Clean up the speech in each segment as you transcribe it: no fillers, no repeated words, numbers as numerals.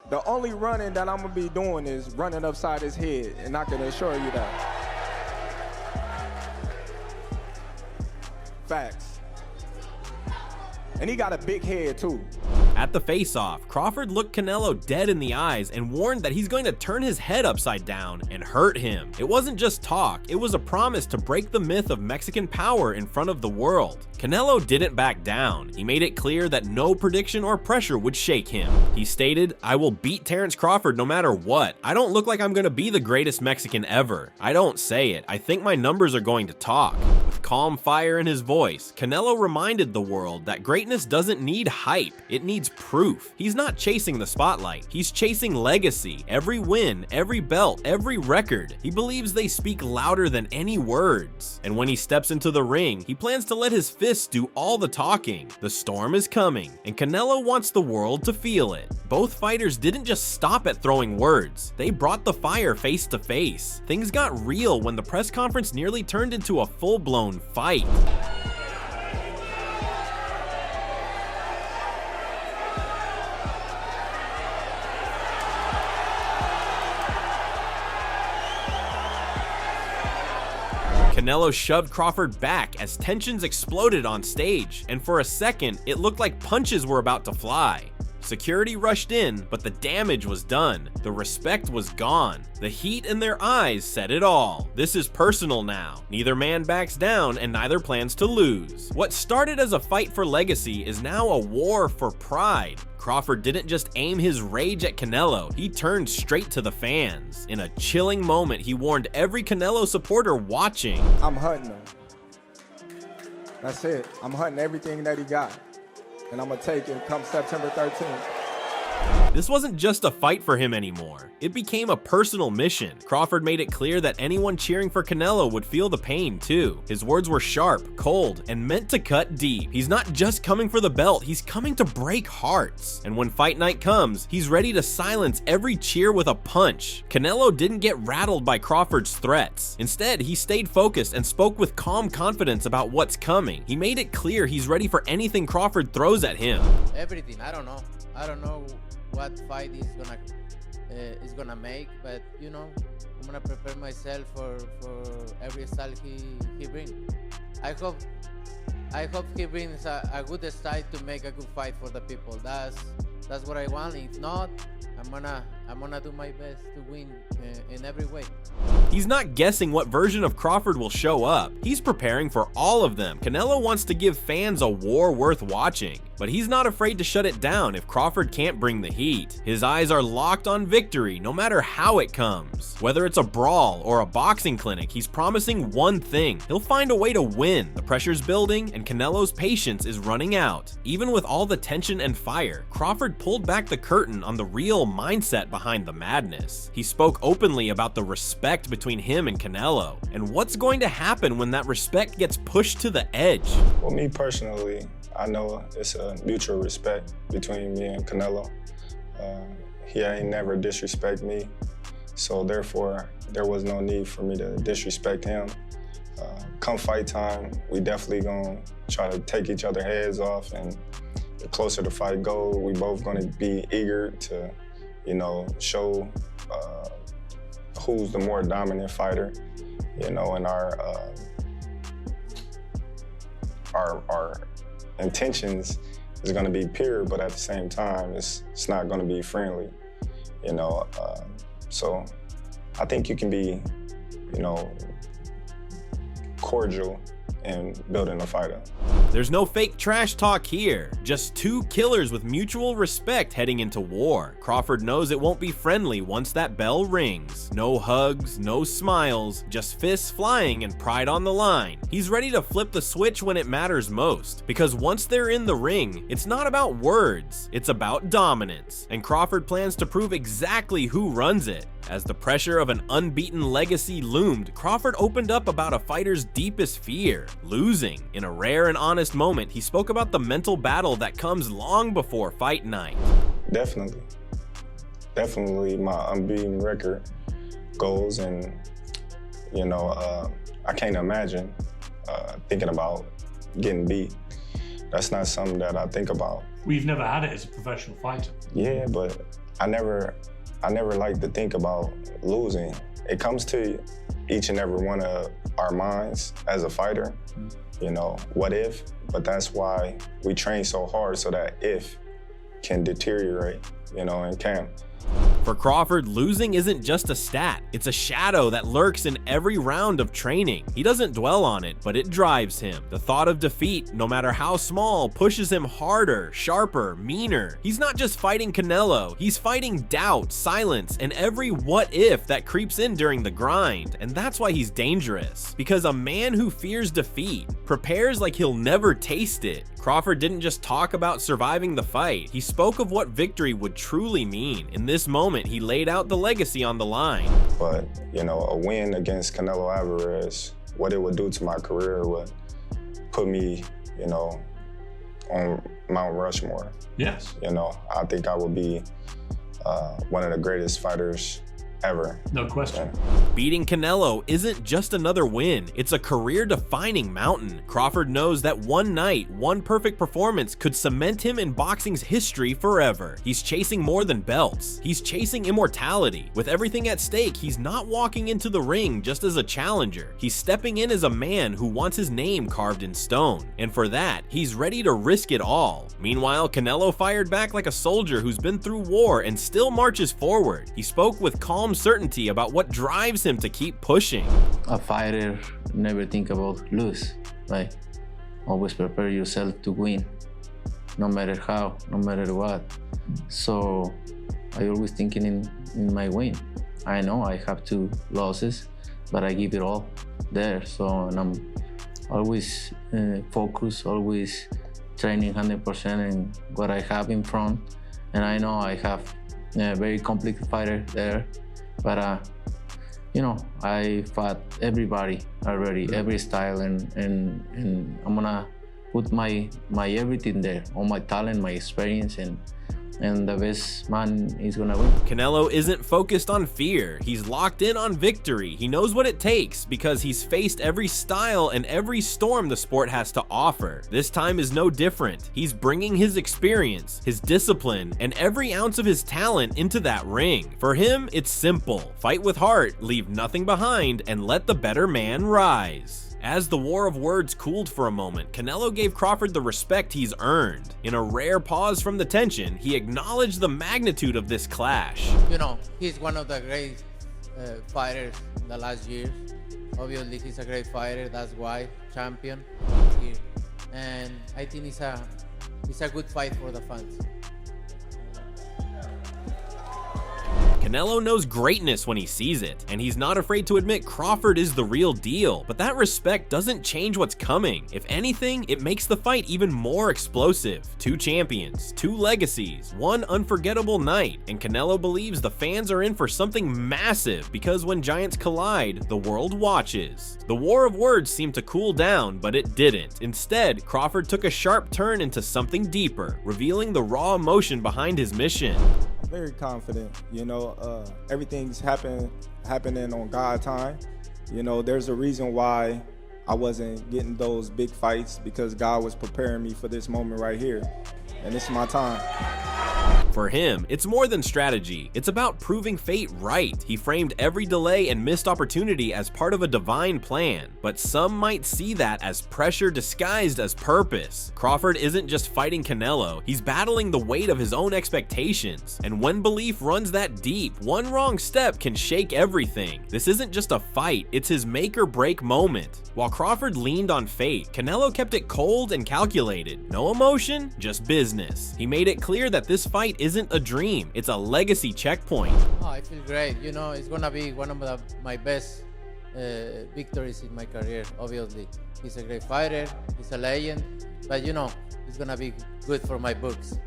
The only running that I'm gonna be doing is running upside his head, and I can assure you that. Facts. And he got a big head too. At the face-off, Crawford looked Canelo dead in the eyes and warned that he's going to turn his head upside down and hurt him. It wasn't just talk, it was a promise to break the myth of Mexican power in front of the world. Canelo didn't back down. He made it clear that no prediction or pressure would shake him. He stated, "I will beat Terence Crawford no matter what. I don't look like I'm going to be the greatest Mexican ever. I don't say it. I think my numbers are going to talk." With calm fire in his voice, Canelo reminded the world that greatness doesn't need hype, it needs proof. He's not chasing the spotlight, he's chasing legacy. Every win, every belt, every record. He believes they speak louder than any words. And when he steps into the ring, he plans to let his fists do all the talking. The storm is coming, and Canelo wants the world to feel it. Both fighters didn't just stop at throwing words, they brought the fire face to face. Things got real when the press conference nearly turned into a full-blown fight. Canelo shoved Crawford back as tensions exploded on stage, and for a second, it looked like punches were about to fly. Security rushed in, but the damage was done. The respect was gone. The heat in their eyes said it all. This is personal now. Neither man backs down and neither plans to lose. What started as a fight for legacy is now a war for pride. Crawford didn't just aim his rage at Canelo, he turned straight to the fans. In a chilling moment, he warned every Canelo supporter watching. I'm hunting him. That's it. I'm hunting everything that he got. And I'm gonna take it come September 13th. This wasn't just a fight for him anymore. It became a personal mission. Crawford made it clear that anyone cheering for Canelo would feel the pain too. His words were sharp, cold, and meant to cut deep. He's not just coming for the belt, he's coming to break hearts. And when fight night comes, he's ready to silence every cheer with a punch. Canelo didn't get rattled by Crawford's threats. Instead, he stayed focused and spoke with calm confidence about what's coming. He made it clear he's ready for anything Crawford throws at him. Everything, I don't know what fight is gonna make, but you know, I'm gonna prepare myself for every style he brings. I hope he brings a good style to make a good fight for the people. That's what I want. If not, I'm gonna do my best to win in every way. He's not guessing what version of Crawford will show up. He's preparing for all of them. Canelo wants to give fans a war worth watching, but he's not afraid to shut it down if Crawford can't bring the heat. His eyes are locked on victory no matter how it comes. Whether it's a brawl or a boxing clinic, he's promising one thing: he'll find a way to win. The pressure's building and Canelo's patience is running out. Even with all the tension and fire, Crawford pulled back the curtain on the real mindset behind the madness. He spoke openly about the respect between him and Canelo, and what's going to happen when that respect gets pushed to the edge. Well, me personally, I know it's a mutual respect between me and Canelo. He ain't never disrespect me, so therefore there was no need for me to disrespect him. Come fight time, we definitely gonna try to take each other's heads off, and the closer the fight goes, we both gonna be eager to, you know, show who's the more dominant fighter, you know, and our intentions is going to be pure, but at the same time, it's not going to be friendly, you know. So I think you can be, you know, cordial in building a fighter. There's no fake trash talk here, just two killers with mutual respect heading into war. Crawford knows it won't be friendly once that bell rings. No hugs, no smiles, just fists flying and pride on the line. He's ready to flip the switch when it matters most, because once they're in the ring, it's not about words, it's about dominance. And Crawford plans to prove exactly who runs it. As the pressure of an unbeaten legacy loomed, Crawford opened up about a fighter's deepest fear: losing. In a rare and honest moment, he spoke about the mental battle that comes long before fight night. Definitely my unbeaten record goals, and you know, I can't imagine thinking about getting beat. That's not something that I think about. We've never had it as a professional fighter. Yeah, but I never like to think about losing. It comes to each and every one of our minds as a fighter, you know, what if? But that's why we train so hard, so that if can deteriorate, you know, in camp. For Crawford, losing isn't just a stat, it's a shadow that lurks in every round of training. He doesn't dwell on it, but it drives him. The thought of defeat, no matter how small, pushes him harder, sharper, meaner. He's not just fighting Canelo, he's fighting doubt, silence, and every what if that creeps in during the grind. And that's why he's dangerous. Because a man who fears defeat prepares like he'll never taste it. Crawford didn't just talk about surviving the fight, he spoke of what victory would truly mean. In this moment, he laid out the legacy on the line. But, you know, a win against Canelo Alvarez, what it would do to my career would put me, you know, on Mount Rushmore. Yes. You know, I think I would be one of the greatest fighters ever. No question. Beating Canelo isn't just another win, it's a career-defining mountain. Crawford knows that one night, one perfect performance could cement him in boxing's history forever. He's chasing more than belts, he's chasing immortality. With everything at stake, he's not walking into the ring just as a challenger. He's stepping in as a man who wants his name carved in stone. And for that, he's ready to risk it all. Meanwhile, Canelo fired back like a soldier who's been through war and still marches forward. He spoke with calm certainty about what drives him to keep pushing. A fighter never think about lose, like always prepare yourself to win, no matter how, no matter what. So I always thinking in my win. I know I have 2 losses, but I give it all there. So, and I'm always focused, always training 100% in what I have in front. And I know I have a very complicated fighter there. But you know, I fought everybody already, every style, and I'm gonna put my everything there, all my talent, my experience, and the best man is gonna win. Canelo isn't focused on fear, he's locked in on victory. He knows what it takes because he's faced every style and every storm the sport has to offer. This time is no different. He's bringing his experience, his discipline, and every ounce of his talent into that ring. For him, it's simple. Fight with heart, leave nothing behind, and let the better man rise. As the war of words cooled for a moment, Canelo gave Crawford the respect he's earned. In a rare pause from the tension, he acknowledged the magnitude of this clash. You know, he's one of the great fighters in the last years. Obviously, he's a great fighter, that's why, champion here. And I think it's a good fight for the fans. Canelo knows greatness when he sees it, and he's not afraid to admit Crawford is the real deal. But that respect doesn't change what's coming. If anything, it makes the fight even more explosive. 2 champions, 2 legacies, 1 unforgettable night, and Canelo believes the fans are in for something massive because when giants collide, the world watches. The war of words seemed to cool down, but it didn't. Instead, Crawford took a sharp turn into something deeper, revealing the raw emotion behind his mission. I'm very confident, you know, everything's happening on God's time. You know, there's a reason why I wasn't getting those big fights, because God was preparing me for this moment right here, and this is my time. For him, it's more than strategy. It's about proving fate right. He framed every delay and missed opportunity as part of a divine plan, but some might see that as pressure disguised as purpose. Crawford isn't just fighting Canelo, he's battling the weight of his own expectations. And when belief runs that deep, one wrong step can shake everything. This isn't just a fight, it's his make or break moment. While Crawford leaned on fate, Canelo kept it cold and calculated. No emotion, just business. He made it clear that this fight isn't a dream, it's a legacy checkpoint. Oh, I feel great. You know, it's gonna be one of my best victories in my career, obviously. He's a great fighter, he's a legend, but you know, it's gonna be good for my books.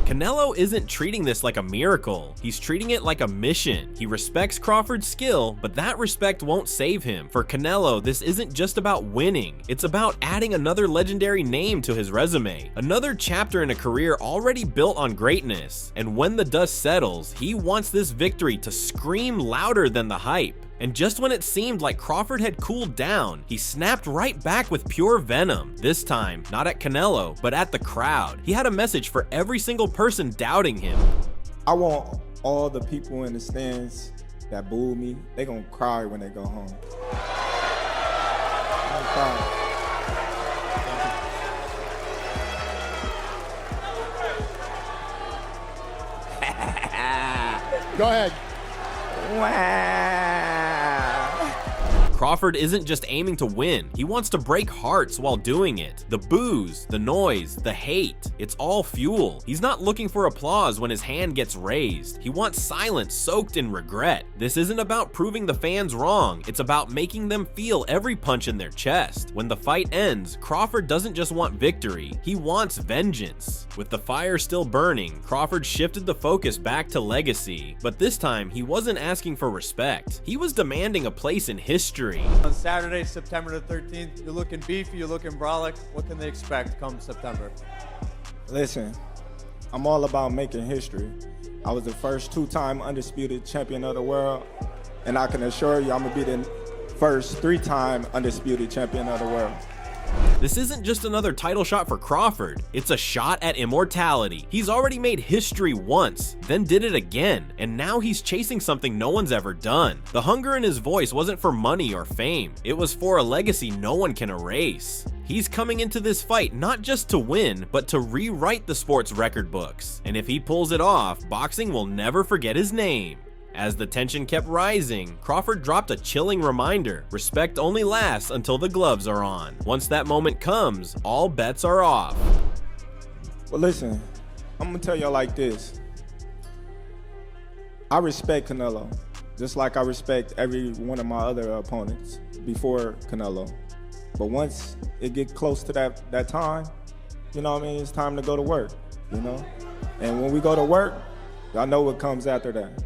Canelo isn't treating this like a miracle, he's treating it like a mission. He respects Crawford's skill, but that respect won't save him. For Canelo, this isn't just about winning, it's about adding another legendary name to his resume, another chapter in a career already built on greatness. And when the dust settles, he wants this victory to scream louder than the hype. And just when it seemed like Crawford had cooled down, he snapped right back with pure venom. This time, not at Canelo, but at the crowd. He had a message for every single person doubting him. I want all the people in the stands that booed me, they gonna cry when they go home. They gonna cry. Go ahead. Crawford isn't just aiming to win, he wants to break hearts while doing it. The boos, the noise, the hate, it's all fuel. He's not looking for applause when his hand gets raised. He wants silence soaked in regret. This isn't about proving the fans wrong, it's about making them feel every punch in their chest. When the fight ends, Crawford doesn't just want victory, he wants vengeance. With the fire still burning, Crawford shifted the focus back to legacy, but this time he wasn't asking for respect. He was demanding a place in history. On Saturday, September the 13th, you're looking beefy, you're looking brolic. What can they expect come September? Listen, I'm all about making history. I was the first two-time undisputed champion of the world, and I can assure you I'm gonna be the first three-time undisputed champion of the world. This isn't just another title shot for Crawford, it's a shot at immortality. He's already made history once, then did it again, and now he's chasing something no one's ever done. The hunger in his voice wasn't for money or fame, it was for a legacy no one can erase. He's coming into this fight not just to win, but to rewrite the sport's record books. And if he pulls it off, boxing will never forget his name. As the tension kept rising, Crawford dropped a chilling reminder: respect only lasts until the gloves are on. Once that moment comes, all bets are off. Well, listen, I'm gonna tell y'all like this. I respect Canelo, just like I respect every one of my other opponents before Canelo. But once it get close to that time, you know what I mean, it's time to go to work, you know? And when we go to work, y'all know what comes after that.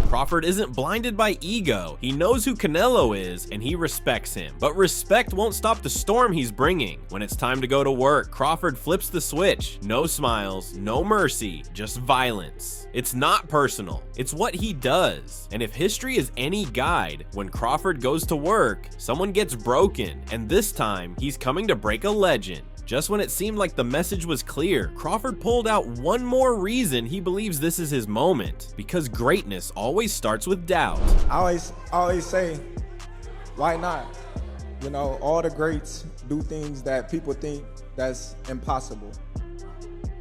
Crawford isn't blinded by ego. He knows who Canelo is, and he respects him. But respect won't stop the storm he's bringing. When it's time to go to work, Crawford flips the switch. No smiles, no mercy, just violence. It's not personal, it's what he does. And if history is any guide, when Crawford goes to work, someone gets broken, and this time, he's coming to break a legend. Just when it seemed like the message was clear, Crawford pulled out one more reason he believes this is his moment. Because greatness always starts with doubt. I always say, why not? You know, all the greats do things that people think that's impossible.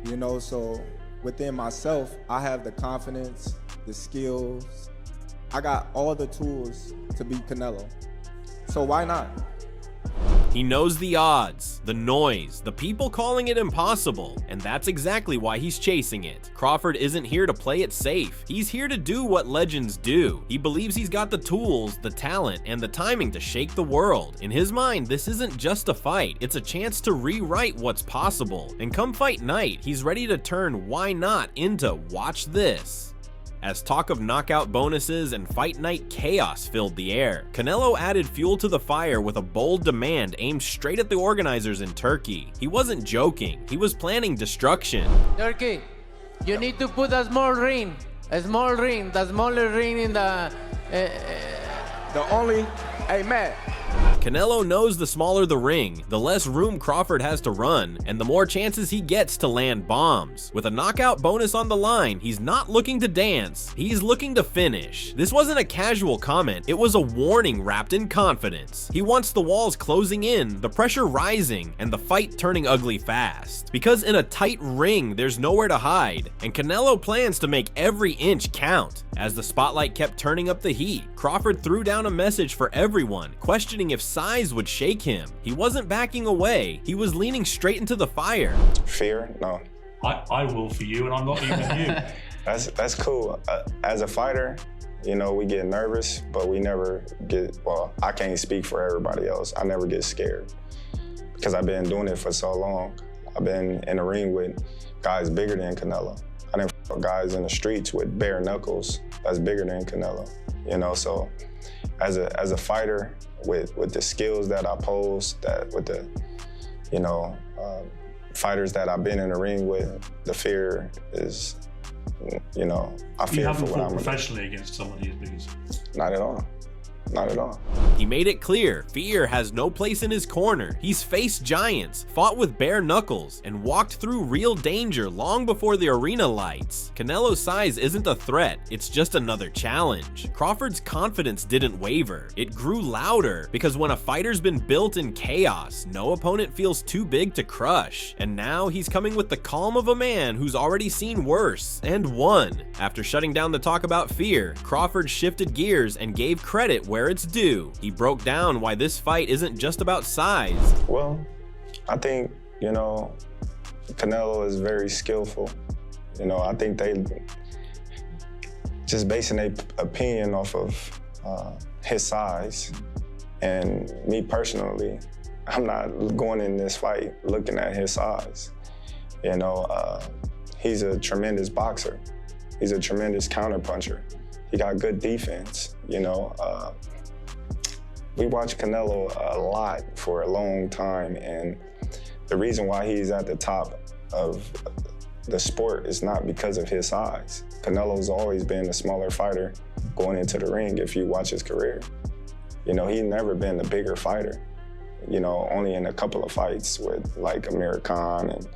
You know, so within myself, I have the confidence, the skills. I got all the tools to beat Canelo. So why not? He knows the odds, the noise, the people calling it impossible, and that's exactly why he's chasing it. Crawford isn't here to play it safe. He's here to do what legends do. He believes he's got the tools, the talent, and the timing to shake the world. In his mind, this isn't just a fight, it's a chance to rewrite what's possible. And come fight night, he's ready to turn why not into watch this. As talk of knockout bonuses and fight night chaos filled the air, Canelo added fuel to the fire with a bold demand aimed straight at the organizers in Turkey. He wasn't joking, he was planning destruction. Turkey, you need to put a small ring, the smaller ring in the... Hey, Matt. Canelo knows the smaller the ring, the less room Crawford has to run, and the more chances he gets to land bombs. With a knockout bonus on the line, he's not looking to dance, he's looking to finish. This wasn't a casual comment, it was a warning wrapped in confidence. He wants the walls closing in, the pressure rising, and the fight turning ugly fast. Because in a tight ring, there's nowhere to hide, and Canelo plans to make every inch count. As the spotlight kept turning up the heat, Crawford threw down a message for everyone, questioning if size would shake him. He wasn't backing away, he was leaning straight into the fire. Fear? No. I will for you, and I'm not even you. That's cool. As a fighter, you know, we get nervous, but we never get, well, I can't speak for everybody else. I never get scared because I've been doing it for so long. I've been in the ring with guys bigger than Canelo. I didn't f guys in the streets with bare knuckles that's bigger than Canelo, you know? So as a fighter, with the skills that I pose, that with the, you know, fighters that I've been in the ring with, the fear is, you know, I fear for what I'm doing. You haven't fought professionally against somebody as big as you? Not at all. not at all. He made it clear fear has no place in his corner. He's faced giants, fought with bare knuckles, and walked through real danger long before the arena lights. Canelo's size isn't a threat, it's just another challenge. Crawford's confidence didn't waver. It grew louder because when a fighter's been built in chaos, no opponent feels too big to crush. And now he's coming with the calm of a man who's already seen worse and won. After shutting down the talk about fear, Crawford shifted gears and gave credit where it's due. He broke down why this fight isn't just about size. Well, I think, you know, Canelo is very skillful. You know, I think they just basing their opinion off of his size. And me personally, I'm not going in this fight looking at his size. You know, he's a tremendous boxer. He's a tremendous counterpuncher. He got good defense, you know. We watched Canelo a lot for a long time, and the reason why he's at the top of the sport is not because of his size. Canelo's always been a smaller fighter going into the ring if you watch his career. You know, he's never been a bigger fighter. You know, only in a couple of fights with like Amir Khan and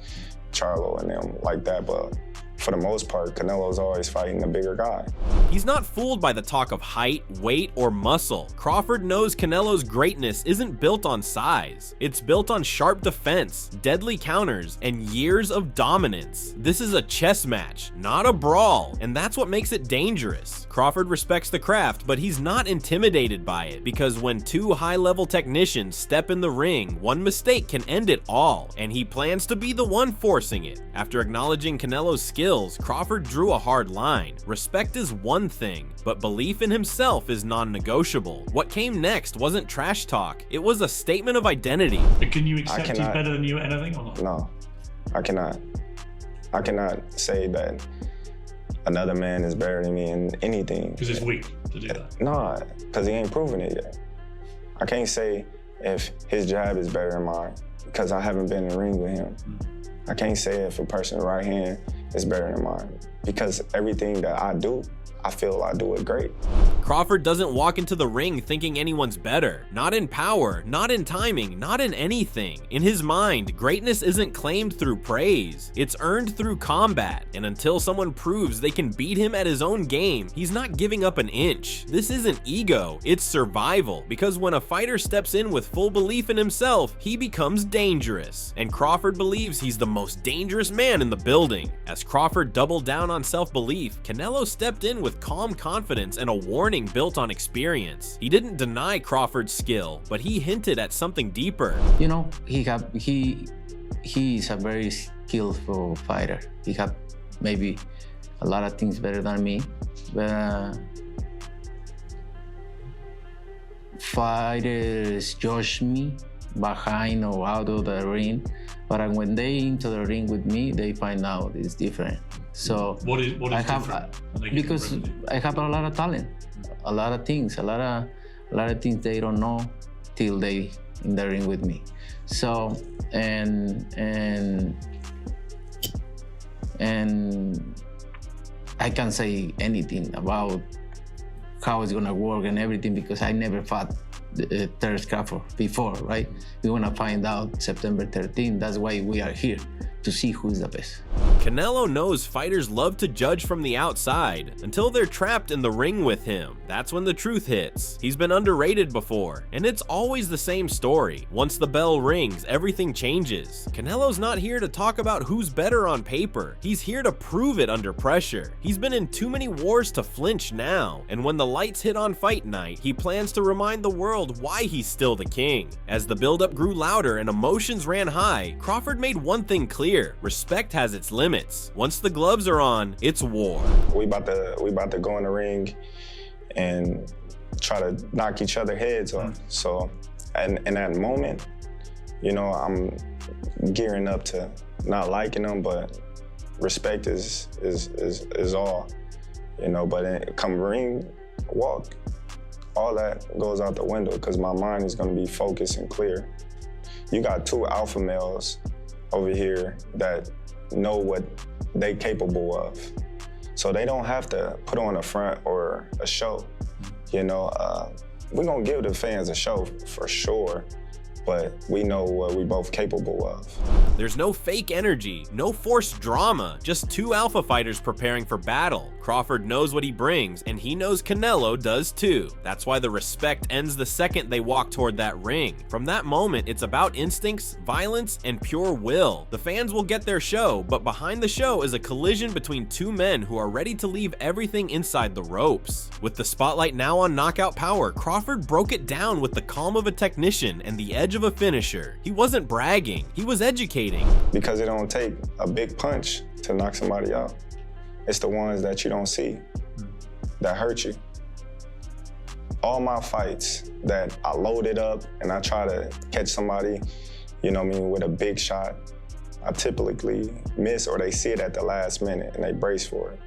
Charlo and them like that, but for the most part, Canelo's always fighting a bigger guy. He's not fooled by the talk of height, weight, or muscle. Crawford knows Canelo's greatness isn't built on size. It's built on sharp defense, deadly counters, and years of dominance. This is a chess match, not a brawl, and that's what makes it dangerous. Crawford respects the craft, but he's not intimidated by it, because when two high-level technicians step in the ring, one mistake can end it all, and he plans to be the one forcing it. After acknowledging Canelo's skills, Crawford drew a hard line. Respect is one thing, but belief in himself is non-negotiable. What came next wasn't trash talk, it was a statement of identity. But can you accept he's better than you at anything or not? No, I cannot. I cannot say that another man is better than me in anything. Because it's weak to do that. No, because he ain't proven it yet. I can't say if his jab is better than mine because I haven't been in the ring with him. I can't say if a person's right hand is better than mine because everything that I do, I feel I do it great. Crawford doesn't walk into the ring thinking anyone's better. Not in power, not in timing, not in anything. In his mind, greatness isn't claimed through praise. It's earned through combat, and until someone proves they can beat him at his own game, he's not giving up an inch. This isn't ego, it's survival, because when a fighter steps in with full belief in himself, he becomes dangerous. And Crawford believes he's the most dangerous man in the building. As Crawford doubled down on self-belief, Canelo stepped in with calm confidence and a warning built on experience. He didn't deny Crawford's skill, but he hinted at something deeper. You know, he is a very skillful fighter. He have maybe a lot of things better than me, but fighters judge me behind or out of the ring, but when they into the ring with me, they find out it's different. So what is different? Because I have a lot of talent, a lot of things, a lot of things they don't know till they in the ring with me. So and I can't say anything about how it's gonna work and everything because I never fought Terence Crawford before, right? We're gonna find out September 13th. That's why we are here, to see who's the best. Canelo knows fighters love to judge from the outside until they're trapped in the ring with him. That's when the truth hits. He's been underrated before, and it's always the same story. Once the bell rings, everything changes. Canelo's not here to talk about who's better on paper. He's here to prove it under pressure. He's been in too many wars to flinch now, and when the lights hit on fight night, he plans to remind the world why he's still the king. As the buildup grew louder and emotions ran high, Crawford made one thing clear: respect has its limits. Once the gloves are on, it's war. We about to go in the ring and try to knock each other heads off. So, and in that moment, you know, I'm gearing up to not liking them, but respect is all, you know. But come ring walk, all that goes out the window because my mind is going to be focused and clear. You got two alpha males over here that know what they capable of. So they don't have to put on a front or a show. You know, we're gonna give the fans a show for sure, but we know what we both capable of. There's no fake energy, no forced drama, just two alpha fighters preparing for battle. Crawford knows what he brings, and he knows Canelo does too. That's why the respect ends the second they walk toward that ring. From that moment, it's about instincts, violence, and pure will. The fans will get their show, but behind the show is a collision between two men who are ready to leave everything inside the ropes. With the spotlight now on knockout power, Crawford broke it down with the calm of a technician and the edge of a finisher. He wasn't bragging, he was educating. Because it don't take a big punch to knock somebody out. It's the ones that you don't see that hurt you. All my fights that I loaded up and I try to catch somebody, you know what I mean, with a big shot, I typically miss, or they see it at the last minute and they brace for it.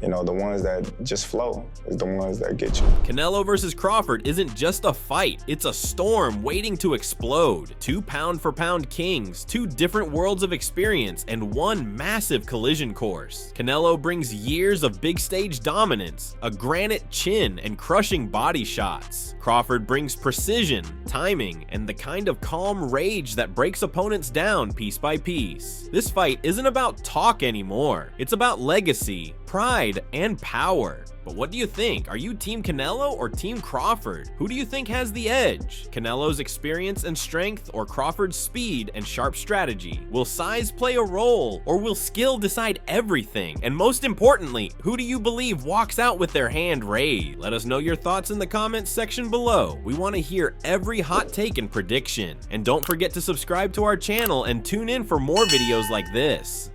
You know, the ones that just flow is the ones that get you. Canelo versus Crawford isn't just a fight, it's a storm waiting to explode. Two pound-for-pound kings, two different worlds of experience, and one massive collision course. Canelo brings years of big stage dominance, a granite chin, and crushing body shots. Crawford brings precision, timing, and the kind of calm rage that breaks opponents down piece by piece. This fight isn't about talk anymore, it's about legacy, pride, and power. But what do you think? Are you Team Canelo or Team Crawford? Who do you think has the edge? Canelo's experience and strength, or Crawford's speed and sharp strategy? Will size play a role, or will skill decide everything? And most importantly, who do you believe walks out with their hand raised? Let us know your thoughts in the comments section below. We want to hear every hot take and prediction. And don't forget to subscribe to our channel and tune in for more videos like this.